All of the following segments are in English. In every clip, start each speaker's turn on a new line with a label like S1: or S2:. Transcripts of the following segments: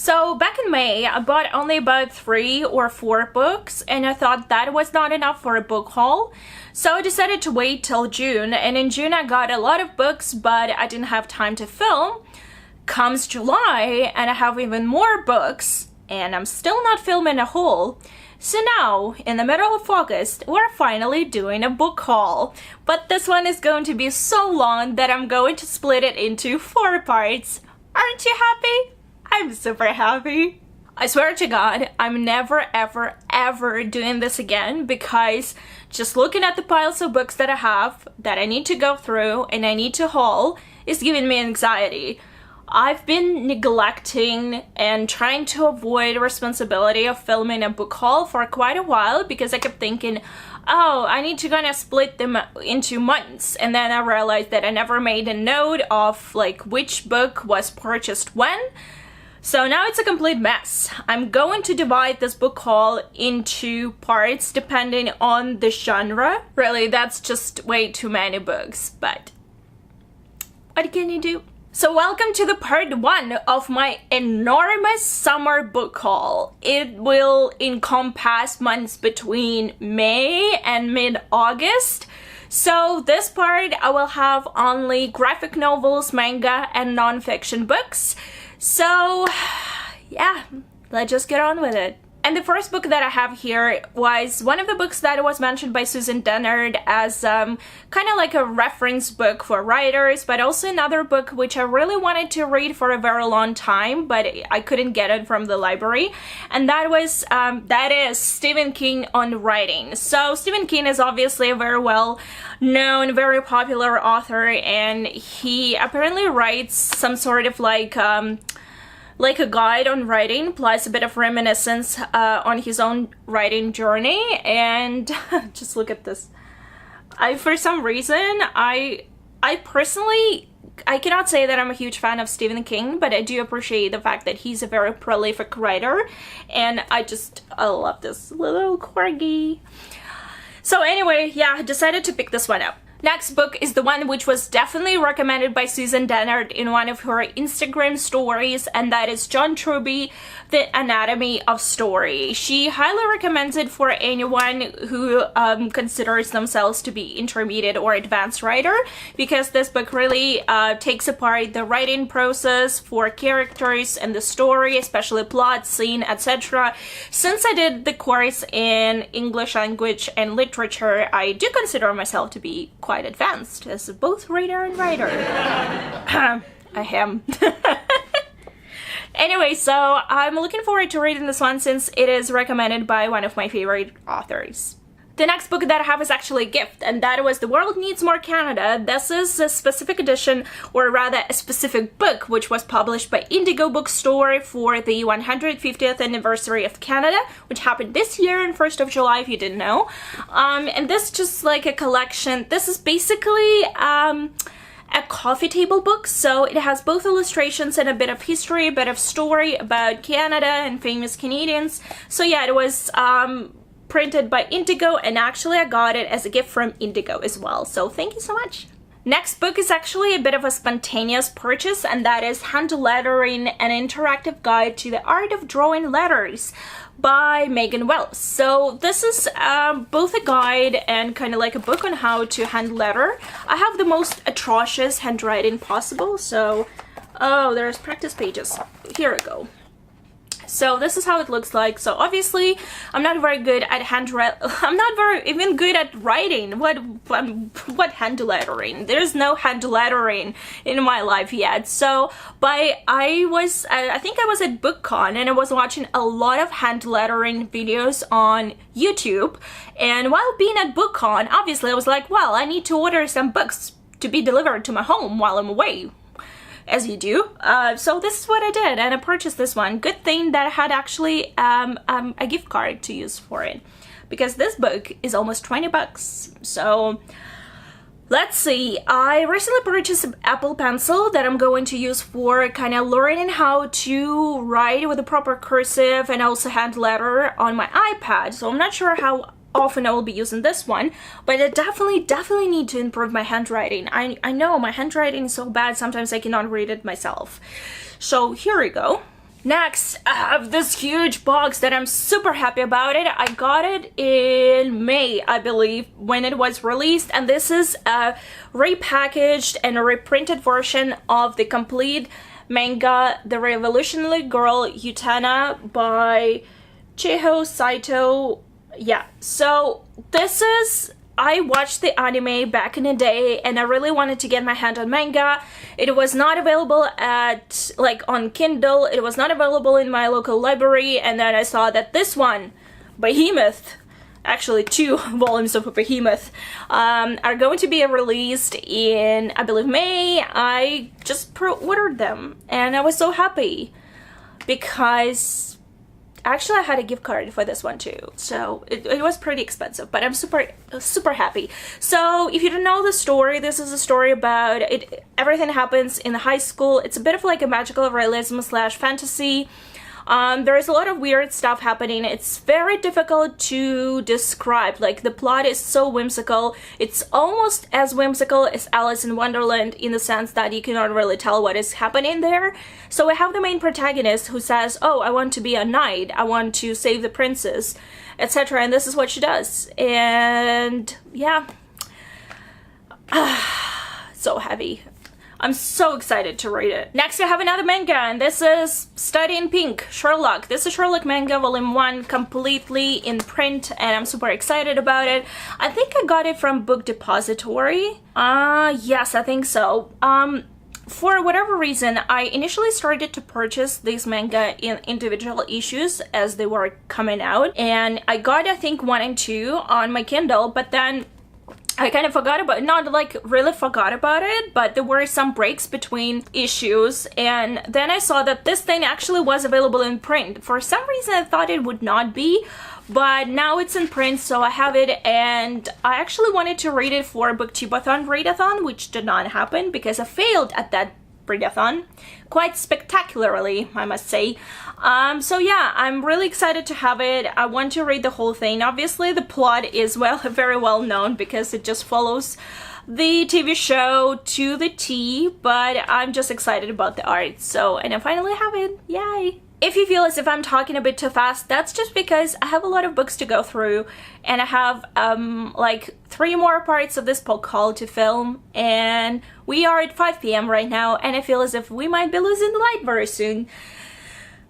S1: So back in May, I bought only about 3 or 4 books, and I thought that was not enough for a book haul. So I decided to wait till June, and in June I got a lot of books, but I didn't have time to film. Comes July, and I have even more books, and I'm still not filming a haul. So now, in the middle of August, we're finally doing a book haul. But this one is going to be so long that I'm going to split it into 4 parts. Aren't you happy? I'm super happy. I swear to God, I'm never ever doing this again, because just looking at the piles of books that I have, that I need to go through and I need to haul, is giving me anxiety. I've been neglecting and trying to avoid the responsibility of filming a book haul for quite a while, because I kept thinking, oh, I need to kind of split them into months, and then I realized that I never made a note of like which book was purchased when. So now it's a complete mess. I'm going to divide this book haul into parts depending on the genre. Really, that's just way too many books, but what can you do? So welcome to the part 1 of my enormous summer book haul. It will encompass months between May and mid-August. So this part I will have only graphic novels, manga, and non-fiction books. So yeah, let's just get on with it. And the first book that I have here was one of the books that was mentioned by Susan Dennard as kind of like a reference book for writers, but also another book which I really wanted to read for a very long time, but I couldn't get it from the library. And that is Stephen King on writing. So Stephen King is obviously a very well-known, very popular author, and he apparently writes some sort of like a guide on writing, plus a bit of reminiscence on his own writing journey. And just look at this. For some reason, I personally, I cannot say that I'm a huge fan of Stephen King, but I do appreciate the fact that he's a very prolific writer, and I love this little corgi. So anyway, yeah, I decided to pick this one up. Next book is the one which was definitely recommended by Susan Dennard in one of her Instagram stories, and that is John Truby, The Anatomy of Story. She highly recommends it for anyone who considers themselves to be intermediate or advanced writer, because this book really takes apart the writing process for characters and the story, especially plot, scene, etc. Since I did the course in English language and literature, I do consider myself to be quite advanced as both reader and writer. I am. Anyway, so I'm looking forward to reading this one since it is recommended by one of my favorite authors. The next book that I have is actually a gift, and that was The World Needs More Canada. This is a specific edition, or rather a specific book, which was published by Indigo Bookstore for the 150th anniversary of Canada, which happened this year on 1st of July, if you didn't know. And this is just like a collection. This is basically a coffee table book, so it has both illustrations and a bit of history, a bit of story about Canada and famous Canadians. So yeah, it was printed by Indigo, and actually I got it as a gift from Indigo as well, so thank you so much. Next book is actually a bit of a spontaneous purchase, and that is Hand Lettering, an Interactive Guide to the Art of Drawing Letters by Megan Wells. So this is both a guide and kind of like a book on how to hand letter. I have the most atrocious handwriting possible, so oh, there's practice pages. Here we go. So this is how it looks like. So obviously I'm not very good at I'm not very even good at writing. What hand lettering? There's no hand lettering in my life yet. So I think I was at BookCon, and I was watching a lot of hand lettering videos on YouTube, and while being at BookCon, obviously I was like, well, I need to order some books to be delivered to my home while I'm away, as you do. So this is what I did, and I purchased this one. Good thing that I had actually a gift card to use for it, because this book is almost 20 bucks. So let's see, I recently purchased an Apple Pencil that I'm going to use for kind of learning how to write with a proper cursive and also hand letter on my iPad. So I'm not sure how often I will be using this one, but I definitely need to improve my handwriting. I know my handwriting is so bad, sometimes I cannot read it myself. So here we go. Next, I have this huge box that I'm super happy about it. I got it in May, I believe, when it was released, and this is a repackaged and a reprinted version of the complete manga, The Revolutionary Girl Utena by Chiho Saito. Yeah, so this is... I watched the anime back in the day and I really wanted to get my hand on manga. It was not available at, like, on Kindle. It was not available in my local library, and then I saw that this one, Behemoth, actually 2 volumes of Behemoth, are going to be released in, I believe, May. I just pre-ordered them and I was so happy because actually I had a gift card for this one too, so it was pretty expensive, but I'm super happy. So if you don't know the story, this is a story about it. Everything happens in high school. It's a bit of like a magical realism slash fantasy. There is a lot of weird stuff happening. It's very difficult to describe. Like, the plot is so whimsical. It's almost as whimsical as Alice in Wonderland in the sense that you cannot really tell what is happening there. So we have the main protagonist who says, oh, I want to be a knight. I want to save the princess, etc. And this is what she does. And yeah. So heavy. I'm so excited to read it. Next, I have another manga, and this is Study in Pink, Sherlock. This is Sherlock manga, volume 1, completely in print, and I'm super excited about it. I think I got it from Book Depository. Yes, I think so. For whatever reason, I initially started to purchase this manga in individual issues as they were coming out, and I got, I think, 1 and 2 on my Kindle, but then I kind of forgot about it, not like really forgot about it, but there were some breaks between issues, and then I saw that this thing actually was available in print. For some reason I thought it would not be, but now it's in print, so I have it, and I actually wanted to read it for Booktubeathon readathon, which did not happen because I failed at that readathon quite spectacularly, I must say. So yeah, I'm really excited to have it. I want to read the whole thing. Obviously the plot is very well known because it just follows the TV show to the T, but I'm just excited about the art. So, and I finally have it. Yay! If you feel as if I'm talking a bit too fast, that's just because I have a lot of books to go through, and I have like 3 more parts of this book haul to film, and we are at 5 p.m. right now, and I feel as if we might be losing the light very soon.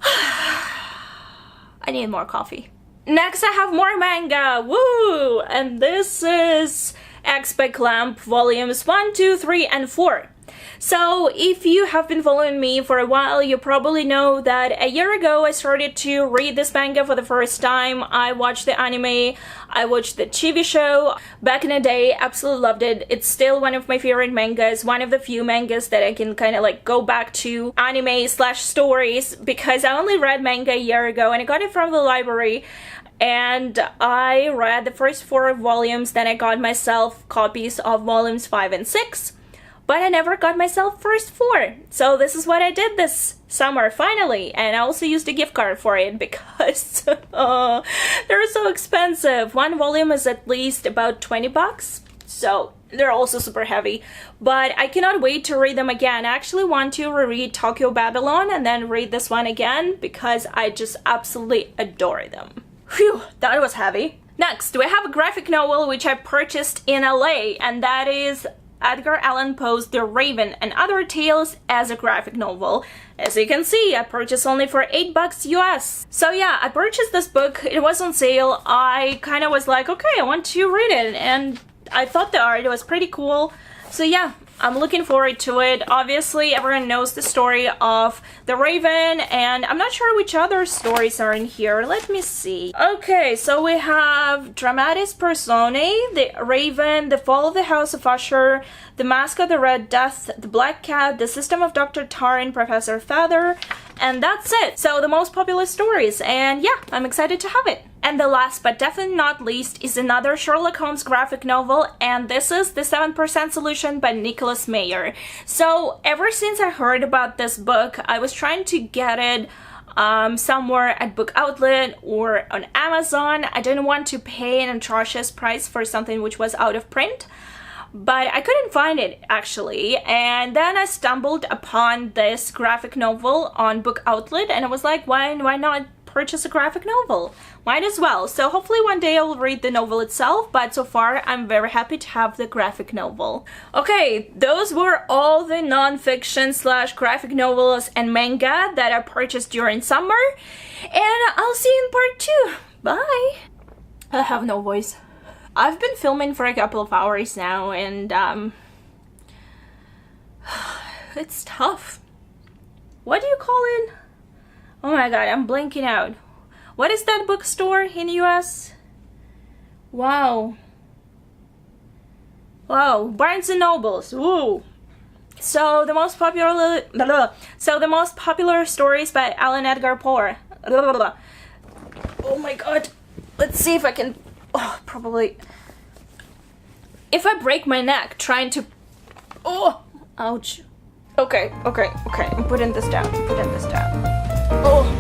S1: I need more coffee. Next, I have more manga! Woo! And this is X by Clamp volumes 1, 2, 3, and 4. So if you have been following me for a while, you probably know that a year ago I started to read this manga for the first time. I watched the anime, I watched the TV show. Back in the day, absolutely loved it. It's still one of my favorite mangas, one of the few mangas that I can kind of like go back to anime slash stories, because I only read manga a year ago and I got it from the library. And I read the first 4 volumes, then I got myself copies of volumes 5 and 6. But I never got myself first 4. So this is what I did this summer, finally. And I also used a gift card for it because they're so expensive. 1 volume is at least about 20 bucks. So they're also super heavy. But I cannot wait to read them again. I actually want to reread Tokyo Babylon and then read this one again because I just absolutely adore them. Phew, that was heavy. Next, we have a graphic novel which I purchased in LA, and that is Edgar Allan Poe's The Raven and Other Tales as a graphic novel. As you can see, I purchased only for $8 US. So yeah, I purchased this book, it was on sale. I kind of was like, okay, I want to read it, and I thought the art was pretty cool. So yeah, I'm looking forward to it. Obviously, everyone knows the story of the Raven, and I'm not sure which other stories are in here. Let me see. Okay, so we have Dramatis Personae, the Raven, The Fall of the House of Usher, The Mask of the Red Death, The Black Cat, The System of Dr. Tarin, Professor Feather, and that's it. So the most popular stories, and yeah, I'm excited to have it. And the last but definitely not least is another Sherlock Holmes graphic novel, and this is The 7% Solution by Nicolas Mayer. So ever since I heard about this book, I was trying to get it somewhere at Book Outlet or on Amazon. I didn't want to pay an atrocious price for something which was out of print. but I couldn't find it actually. And then I stumbled upon this graphic novel on Book Outlet, and I was like, why not purchase a graphic novel? Might as well. So hopefully one day I will read the novel itself, but so far I'm very happy to have the graphic novel. Okay, those were all the non-fiction / graphic novels and manga that I purchased during summer, and I'll see you in part 2. Bye! I have no voice. I've been filming for a couple of hours now, and it's tough. What do you call it? Oh my god, I'm blanking out. What is that bookstore in US? Wow. Wow, Barnes and Nobles. Ooh. So the most popular stories by Edgar Allen Poe. Oh my god. Let's see if I can. Oh, probably. If I break my neck trying to. Oh, ouch. Okay. I'm putting this down. Oh.